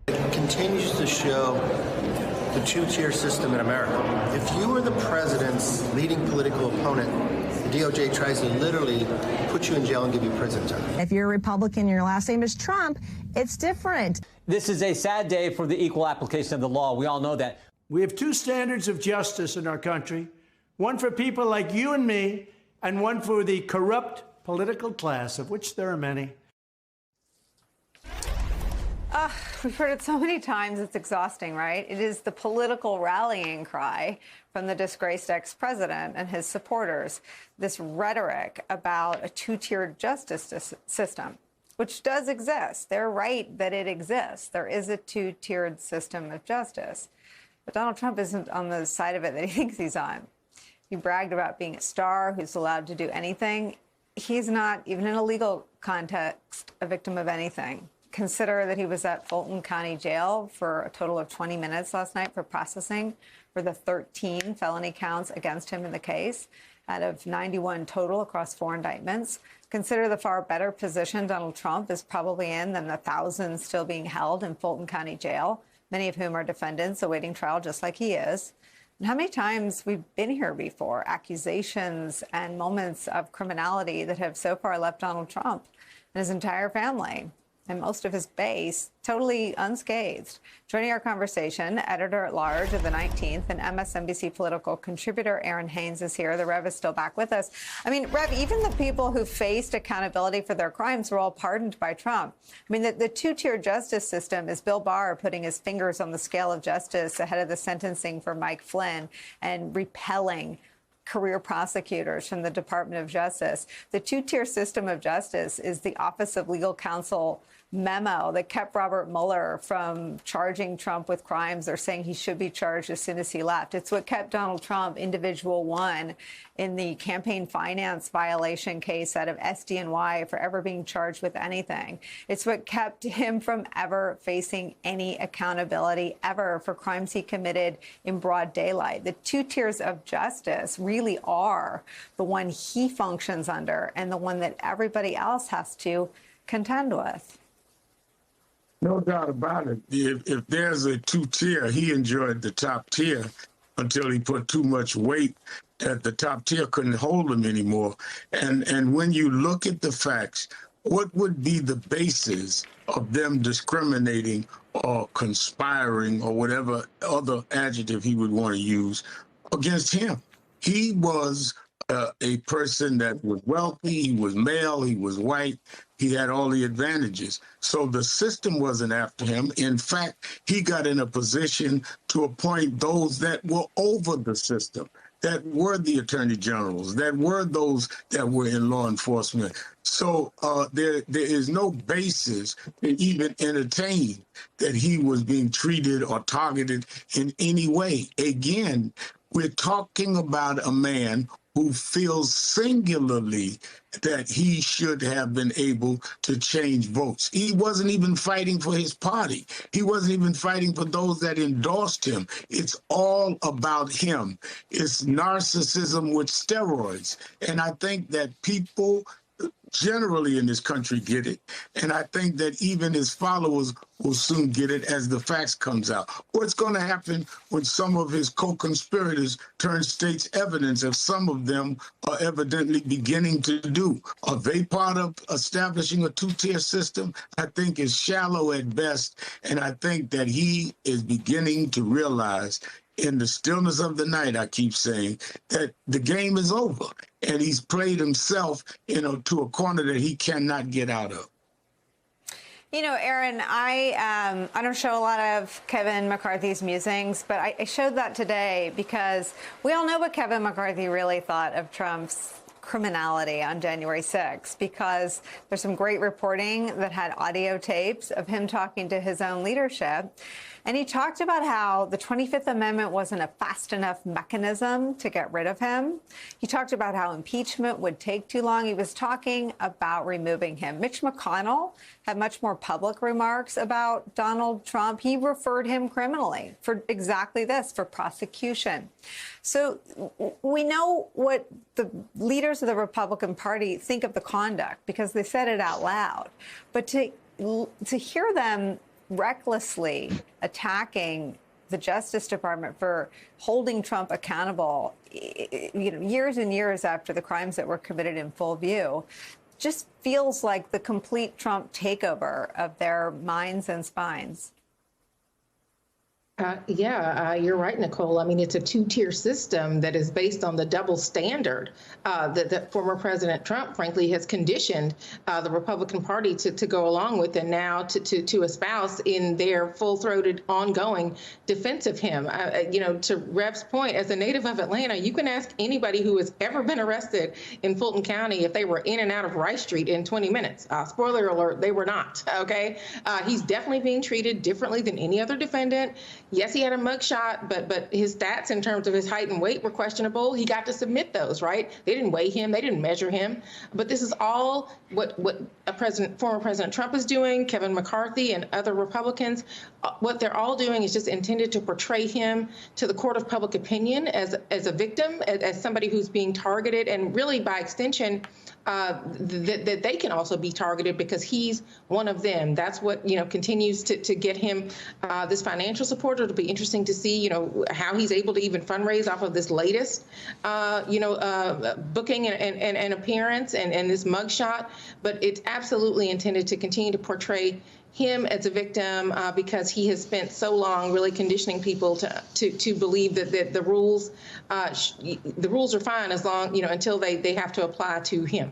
It continues to show the two-tier system in America. If you were the president's leading political opponent, the DOJ tries to literally put you in jail and give you prison time. If you're a Republican and your last name is Trump, it's different. This is a sad day for the equal application of the law. We all know that. We have two standards of justice in our country, one for people like you and me, and one for the corrupt political class, of which there are many. We've heard it so many times, it's exhausting, right? It is the political rallying cry from the disgraced ex-president and his supporters, this rhetoric about a two-tiered justice system, which does exist. They're right that it exists. There is a two-tiered system of justice. But Donald Trump isn't on the side of it that he thinks he's on. He bragged about being a star who's allowed to do anything. He's not, even in a legal context, a victim of anything. Consider that he was at Fulton County Jail for a total of 20 minutes last night for processing for the 13 felony counts against him in the case, out of 91 total across 4 indictments. Consider the far better position Donald Trump is probably in than the thousands still being held in Fulton County Jail, many of whom are defendants awaiting trial just like he is. And how many times we've been here before, accusations and moments of criminality that have so far left Donald Trump and his entire family and most of his base totally unscathed. Joining our conversation, editor-at-large of the 19th and MSNBC political contributor Aaron Haynes is here. The Rev is still back with us. I mean, Rev, even the people who faced accountability for their crimes were all pardoned by Trump. I mean, the two-tier justice system is Bill Barr putting his fingers on the scale of justice ahead of the sentencing for Mike Flynn and repelling career prosecutors from the Department of Justice. The two-tier system of justice is the Office of Legal Counsel memo that kept Robert Mueller from charging Trump with crimes or saying he should be charged as soon as he left. It's what kept Donald Trump, individual one, in the campaign finance violation case out of SDNY for ever being charged with anything. It's what kept him from ever facing any accountability ever for crimes he committed in broad daylight. The two tiers of justice really are the one he functions under and the one that everybody else has to contend with. No doubt about it. If there's a two-tier, he enjoyed the top tier until he put too much weight that the top tier couldn't hold him anymore. And when you look at the facts, what would be the basis of them discriminating or conspiring or whatever other adjective he would want to use against him? He was a person that was wealthy, he was male, he was white, he had all the advantages. So the system wasn't after him. In fact, he got in a position to appoint those that were over the system, that were the attorney generals, that were those that were in law enforcement. So there is no basis to even entertain that he was being treated or targeted in any way. Again, we're talking about a man who feels singularly that he should have been able to change votes. He wasn't even fighting for his party. He wasn't even fighting for those that endorsed him. It's all about him. It's narcissism with steroids. And I think that people generally in this country get it. And I think that even his followers will soon get it as the facts comes out. What's going to happen when some of his co-conspirators turn state's evidence, if some of them are evidently beginning to do? Are they part of establishing a two-tier system? I think it's shallow at best. And I think that he is beginning to realize in the stillness of the night, I keep saying, that the game is over. And he's played himself, to a corner that he cannot get out of. You know, Aaron, I don't show a lot of Kevin McCarthy's musings, but I showed that today because we all know what Kevin McCarthy really thought of Trump's criminality on January 6th, because there's some great reporting that had audio tapes of him talking to his own leadership. And he talked about how the 25th Amendment wasn't a fast enough mechanism to get rid of him. He talked about how impeachment would take too long. He was talking about removing him. Mitch McConnell had much more public remarks about Donald Trump. He referred him criminally for exactly this, for prosecution. So we know what the leaders of the Republican Party think of the conduct because they said it out loud. But to hear them recklessly attacking the Justice Department for holding Trump accountable, years and years after the crimes that were committed in full view, just feels like the complete Trump takeover of their minds and spines. You're right, Nicole. I mean, it's a two-tier system that is based on the double standard that former President Trump, frankly, has conditioned the Republican Party to go along with, and now to espouse in their full-throated, ongoing defense of him. To Rev's point, as a native of Atlanta, you can ask anybody who has ever been arrested in Fulton County if they were in and out of Rice Street in 20 minutes. Spoiler alert, they were not. Okay, he's definitely being treated differently than any other defendant. Yes, he had a mugshot, but his stats in terms of his height and weight were questionable. He got to submit those, right? They didn't weigh him. They didn't measure him. But this is all what former President Trump is doing, Kevin McCarthy and other Republicans. What they're all doing is just intended to portray him to the court of public opinion as a victim, as somebody who's being targeted, and really by extension, that they can also be targeted because he's one of them. That's what continues to get him this financial support. It'll be interesting to see how he's able to even fundraise off of this latest booking and appearance and this mugshot. But it's absolutely intended to continue to portray him as a victim because he has spent so long really conditioning people to believe that the rules are fine as long until they have to apply to him.